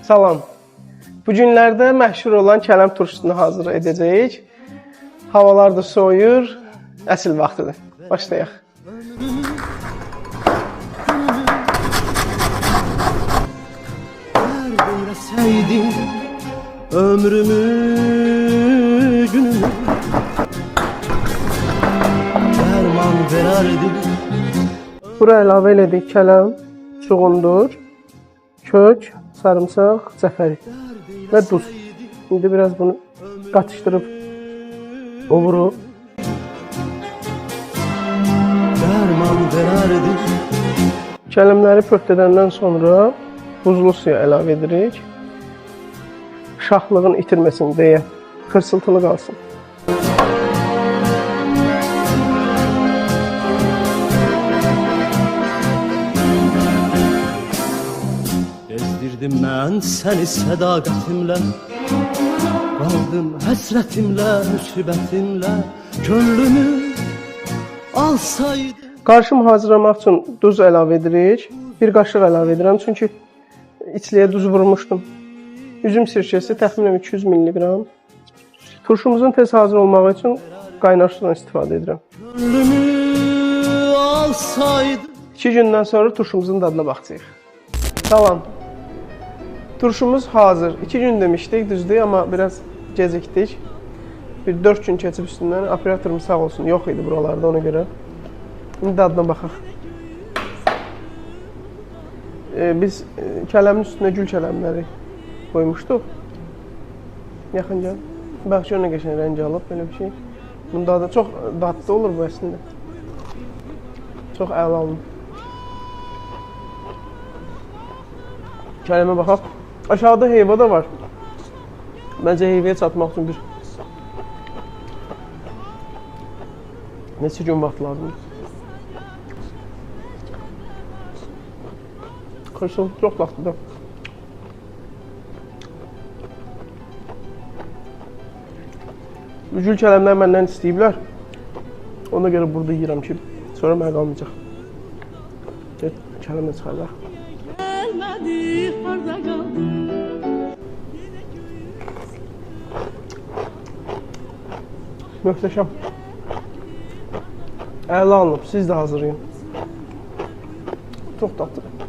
Salam. Bu günlərdə məşhur olan kələm turşusunu hazır edəcəyik. Havalar da soyur, əsl vaxtıdır. Başlayaq. Vermeseydim ömrümü, günümü, derman vererdim. Bura əlavə elədik kələm, çuğundur, kök, sarımsaq, cəfəri və duz. İndi biraz bunu qatışdırıb ovuruq. Derman vererdim. Kələmləri pörtdədəndən sonra buzlu suya əlavə edirik. Şahlığın itirməsin deyə xırsıltılı qalsın. Gezdirdim mən səni sədaqətimlə, qaldım həsrətimlə, müsibətimlə, könlümü alsaydı. Qarışım hazırlamaq üçün duz əlavə edirik. Bir qaşıq əlavə edirəm, çünki içliyə duz vurmuşdum. Üzüm sirkəsi təxminən 200 mg. Turşumuzun tez hazır olmağı üçün qaynar sudan istifadə edirəm. Könlümü alsaydı. 2 gündən sonra turşumuzun dadına baxacağıq. Salam. Turşumuz hazır. 2 gün demişdik, düzdür, amma biraz gecikdik. Bir 4 gün keçib üstündən. Operatorum sağ olsun, yox idi buralarda ona görə. İndi dadına baxaq. Biz kələmin üstünə gül kələmləri qoymuşduq. Yaxın gəl. Bax, nə qəşəng rəng alıb, belə bir şey. Bunun dadı çox dadlı olur bu əslində. Çox əla olur. Kələmə baxaq. Aşağıda heyva da var. Məncə heyvaya çatmaq üçün bir neçə gün vaxt lazımdır. Xırsıl çox vaxtıdır. Gül kələmləri məndən istəyiblər. Ona görə burada yiyirəm ki, sonra mənə qalmayacaq. Kələmlə çıxaraq. Möhtəşəm. Əla alınıb, siz də hazırlayın. Çox tatlıdır.